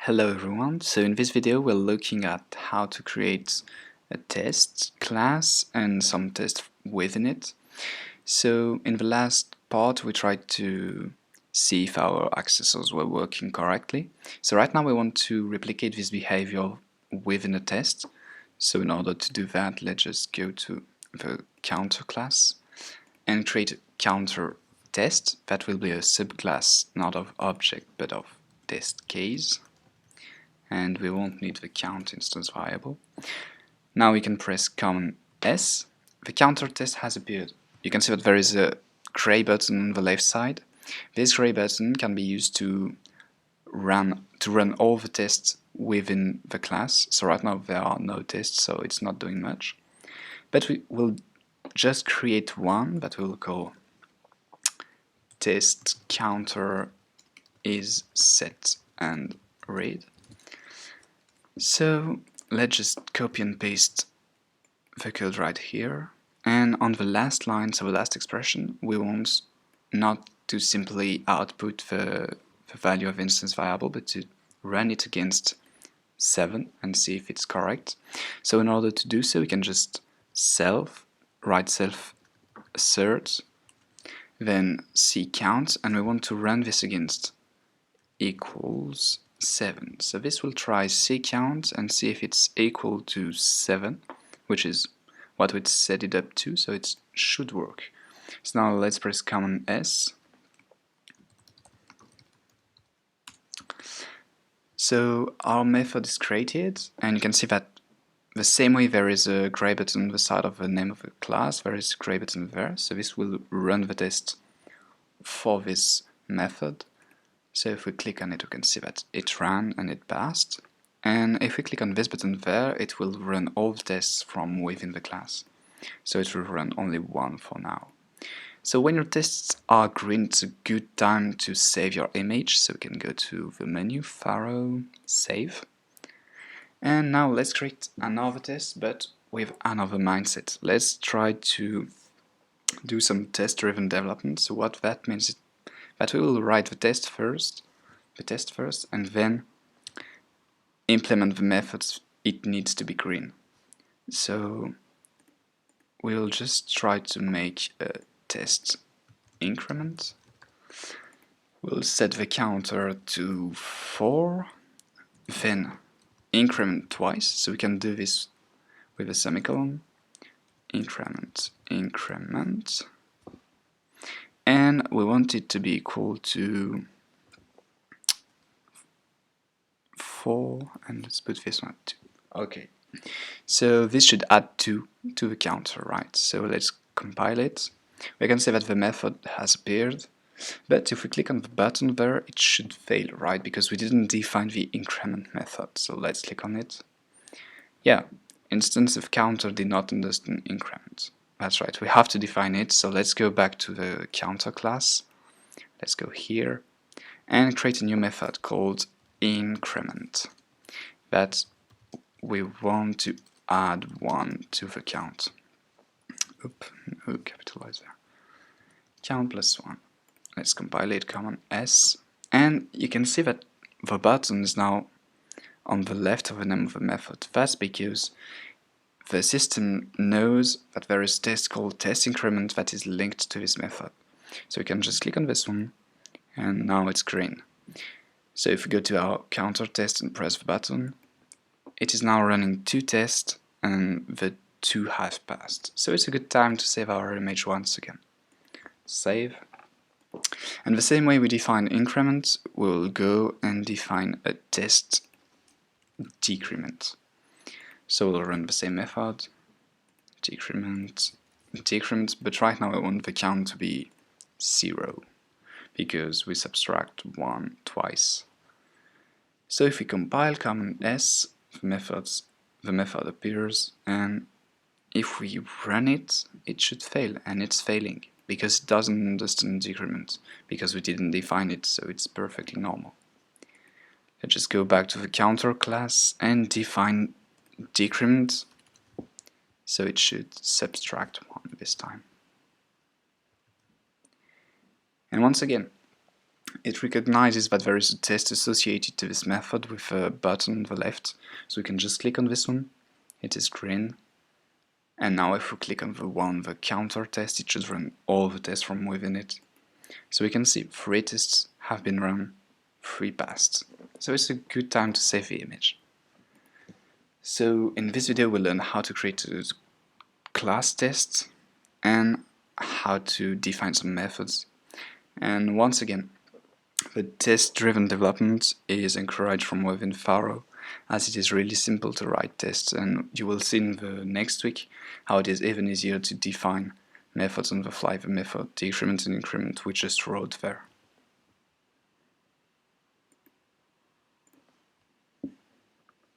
Hello everyone, so in this video we're looking at how to create a test class and some tests within it. So in the last part we tried to see if our accessors were working correctly. So right now we want to replicate this behavior within a test. So in order to do that, let's just go to the counter class and create a counter test. That will be a subclass not of object but of test case. And we won't need the count instance variable. Now we can press Command S. The counter test has appeared. You can see that there is a gray button on the left side. This gray button can be used to run all the tests within the class. So right now there are no tests, so it's not doing much. But we will just create one that we'll call test counter is set and read. So let's just copy and paste the code right here, and on the last line, so the last expression, we want not to simply output the value of instance variable, but to run it against 7 and see if it's correct. So in order to do so, we can just write self assert, then count, and we want to run this against equals 7. So this will try count and see if it's equal to 7, which is what we set it up to, so it should work. So now let's press Command S. So our method is created, and you can see that the same way there is a gray button on the side of the name of the class, there is a gray button there, so this will run the test for this method. So if we click on it, we can see that it ran and it passed. And if we click on this button there, it will run all the tests from within the class. So it will run only one for now. So when your tests are green, it's a good time to save your image. So we can go to the menu, File, Save. And now let's create another test, but with another mindset. Let's try to do some test-driven development. So what that means is that we will write the test first, and then implement the methods it needs to be green. So we'll just try to make a test increment. We'll set the counter to 4, then increment twice, so we can do this with a semicolon. Increment, increment. And we want it to be equal to 4, and let's put this one at 2. Okay, so this should add 2 to the counter, right? So let's compile it. We can see that the method has appeared, but if we click on the button there, it should fail, right? Because we didn't define the increment method. So let's click on it. Yeah, instance of counter did not understand increment. That's right, we have to define it. So let's go back to the counter class. Let's go here and create a new method called increment that we want to add 1 to the count. Oop, no capitalize there. Count plus 1. Let's compile it, Command S, and you can see that the button is now on the left of the name of the method. That's because the system knows that there is a test called test increment that is linked to this method. So we can just click on this one, and now it's green. So if we go to our counter test and press the button, it is now running 2 tests, and the 2 have passed. So it's a good time to save our image once again. Save. And the same way we define increment, we'll go and define a test decrement. So we'll run the same method, decrement, decrement, but right now I want the count to be 0, because we subtract 1 twice. So if we compile Command S, the method appears, and if we run it, it should fail, and it's failing because it doesn't understand decrement, because we didn't define it, so it's perfectly normal. Let's just go back to the counter class and define decrement, so it should subtract 1 this time. And once again, It recognizes that there is a test associated to this method with a button on the left, so we can just click on this one. It is green. And now if we click on the counter test, it should run all the tests from within it. So we can see 3 tests have been run, 3 passed. So it's a good time to save the image. So in this video we'll learn how to create a class test and how to define some methods. And once again, the test-driven development is encouraged from within Pharo, as it is really simple to write tests, and you will see in the next week how it is even easier to define methods on the fly, the method decrement and increment we just wrote there.